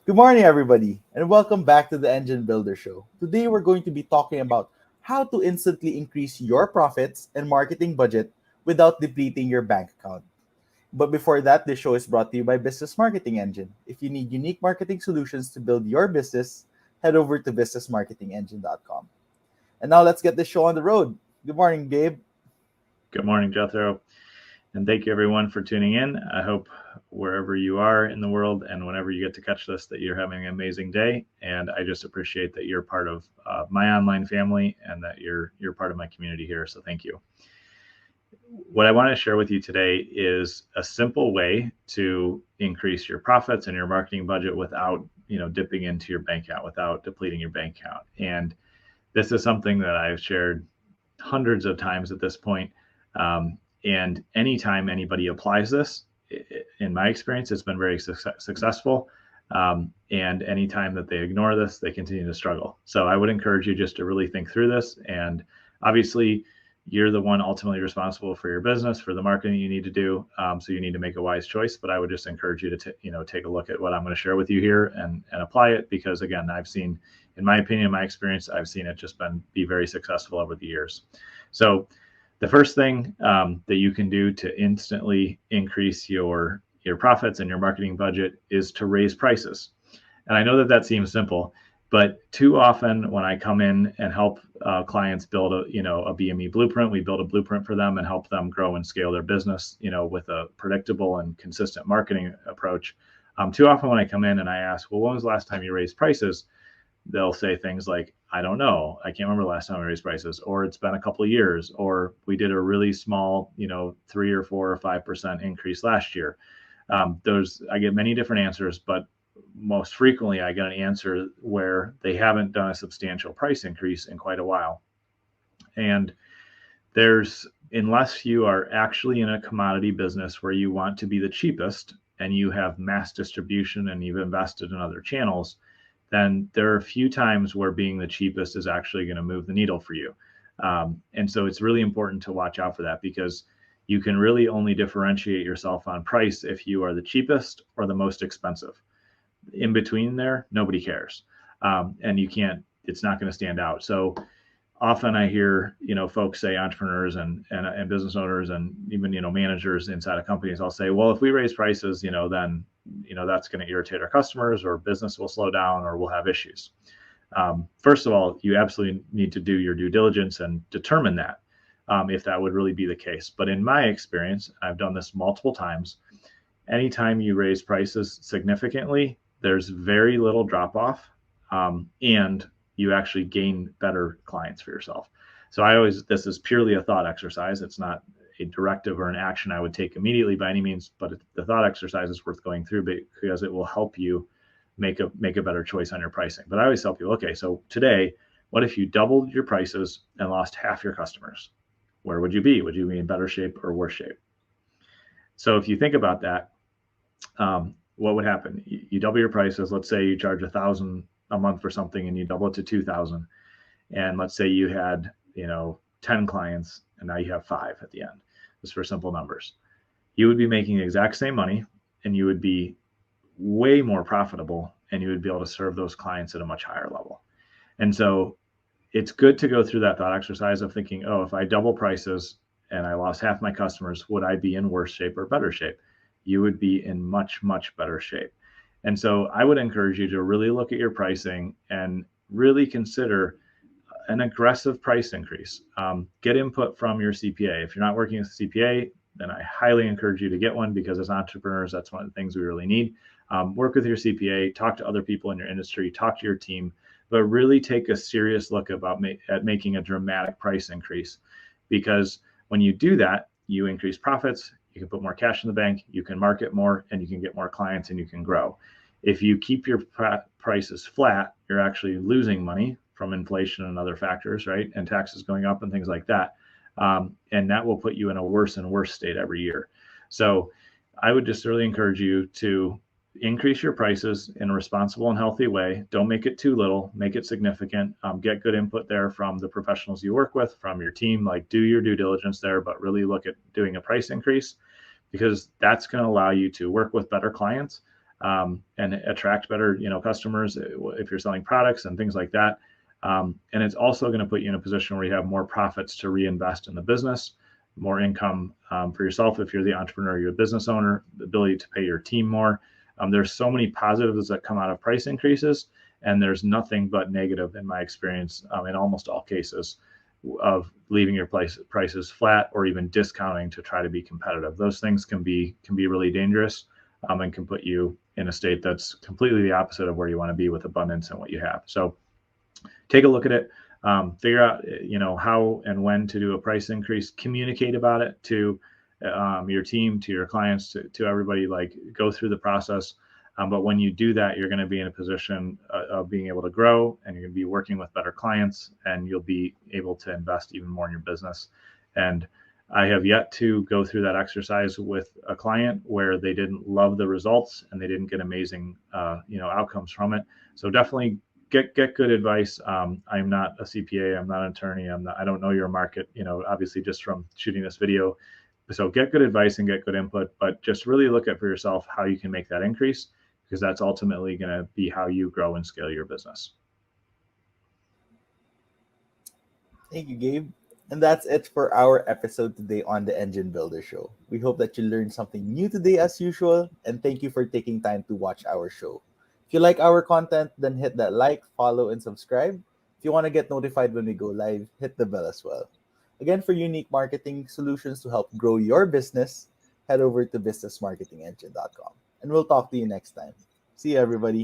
Good morning, everybody, and welcome back to the Engine Builder Show. Today, we're going to be talking about how to instantly increase your profits and marketing budget without depleting your bank account. But before that, this show is brought to you by Business Marketing Engine. If you need unique marketing solutions to build your business, head over to businessmarketingengine.com. And now let's get this show on the road. Good morning, Gabe. Good morning, Jethro, and thank you everyone for tuning in. I hope wherever you are in the world and whenever you get to catch this, that you're having an amazing day. And I just appreciate that you're part of my online family and that you're part of my community here. So thank you. What I want to share with you today is a simple way to increase your profits and your marketing budget without dipping into your bank account, without depleting your bank account. And this is something that I've shared hundreds of times at this point. And anytime anybody applies this, in my experience, it's been very successful. And anytime that they ignore this, they continue to struggle. So I would encourage you just to really think through this. And obviously, you're the one ultimately responsible for your business, for the marketing you need to do. So you need to make a wise choice. But I would just encourage you to take a look at what I'm going to share with you here and apply it, because again, I've seen, in my opinion, my experience, I've seen it just be very successful over the years. So the first thing that you can do to instantly increase your profits and your marketing budget is to raise prices. And I know that seems simple, but too often when I come in and help clients build a BME blueprint, we build a blueprint for them and help them grow and scale their business, with a predictable and consistent marketing approach. Too often when I come in and I ask, well, when was the last time you raised prices? They'll say things like, I don't know, I can't remember the last time we raised prices, or it's been a couple of years, or we did a really small, 3 or 4 or 5% increase last year. I get many different answers, but most frequently I get an answer where they haven't done a substantial price increase in quite a while. And unless you are actually in a commodity business where you want to be the cheapest and you have mass distribution and you've invested in other channels, then there are a few times where being the cheapest is actually going to move the needle for you. And so it's really important to watch out for that, because you can really only differentiate yourself on price if you are the cheapest or the most expensive. In between there, nobody cares. And it's not going to stand out. So often I hear, folks say, entrepreneurs and business owners and even, managers inside of companies, I'll say, well, if we raise prices, then, that's going to irritate our customers, or business will slow down, or we'll have issues. First of all, you absolutely need to do your due diligence and determine that, if that would really be the case. But in my experience, I've done this multiple times. Anytime you raise prices significantly, there's very little drop off, and you actually gain better clients for yourself. So this is purely a thought exercise. It's not a directive or an action I would take immediately by any means, but the thought exercise is worth going through, because it will help you make a better choice on your pricing. But I always tell people, okay, so today, what if you doubled your prices and lost half your customers? Where would you be? Would you be in better shape or worse shape? So if you think about that, what would happen? You double your prices. Let's say you charge $1,000 a month for something and you double it to $2,000. And let's say you had, 10 clients and now you have 5 at the end, just for simple numbers. You would be making the exact same money, and you would be way more profitable, and you would be able to serve those clients at a much higher level. And so it's good to go through that thought exercise of thinking, oh, if I double prices and I lost half my customers, would I be in worse shape or better shape? You would be in much, much better shape. And so I would encourage you to really look at your pricing and really consider an aggressive price increase. Get input from your CPA. If you're not working with a CPA, then I highly encourage you to get one, because as entrepreneurs, that's one of the things we really need. Work with your CPA, talk to other people in your industry, talk to your team, but really take a serious look at making a dramatic price increase. Because when you do that, you increase profits, you can put more cash in the bank, you can market more, and you can get more clients, and you can grow. If you keep your prices flat, you're actually losing money from inflation and other factors, right? And taxes going up and things like that. And that will put you in a worse and worse state every year. So I would just really encourage you to increase your prices in a responsible and healthy way. Don't make it too little, make it significant. Get good input there from the professionals you work with, from your team. Like, do your due diligence there, but really look at doing a price increase, because that's going to allow you to work with better clients, and attract better, customers if you're selling products and things like that. And it's also going to put you in a position where you have more profits to reinvest in the business, more income for yourself if you're the entrepreneur, you're a business owner, the ability to pay your team more. There's so many positives that come out of price increases, and there's nothing but negative in my experience in almost all cases of leaving your prices flat or even discounting to try to be competitive. Those things can be really dangerous, and can put you in a state that's completely the opposite of where you want to be with abundance and what you have. So take a look at it, figure out how and when to do a price increase, communicate about it to your team, to your clients, to everybody. Like, go through the process. But when you do that, you're going to be in a position of being able to grow, and you're going to be working with better clients, and you'll be able to invest even more in your business. And I have yet to go through that exercise with a client where they didn't love the results and they didn't get amazing outcomes from it. So definitely get good advice. I'm not a CPA. I'm not an attorney. I don't know your market, obviously just from shooting this video. So get good advice and get good input, but just really look at for yourself how you can make that increase, because that's ultimately going to be how you grow and scale your business. Thank you, Gabe. And that's it for our episode today on the Engine Builder Show. We hope that you learned something new today as usual, and thank you for taking time to watch our show. If you like our content, then hit that like, follow, and subscribe. If you want to get notified when we go live, hit the bell as well. Again, for unique marketing solutions to help grow your business, head over to businessmarketingengine.com. And we'll talk to you next time. See you, everybody.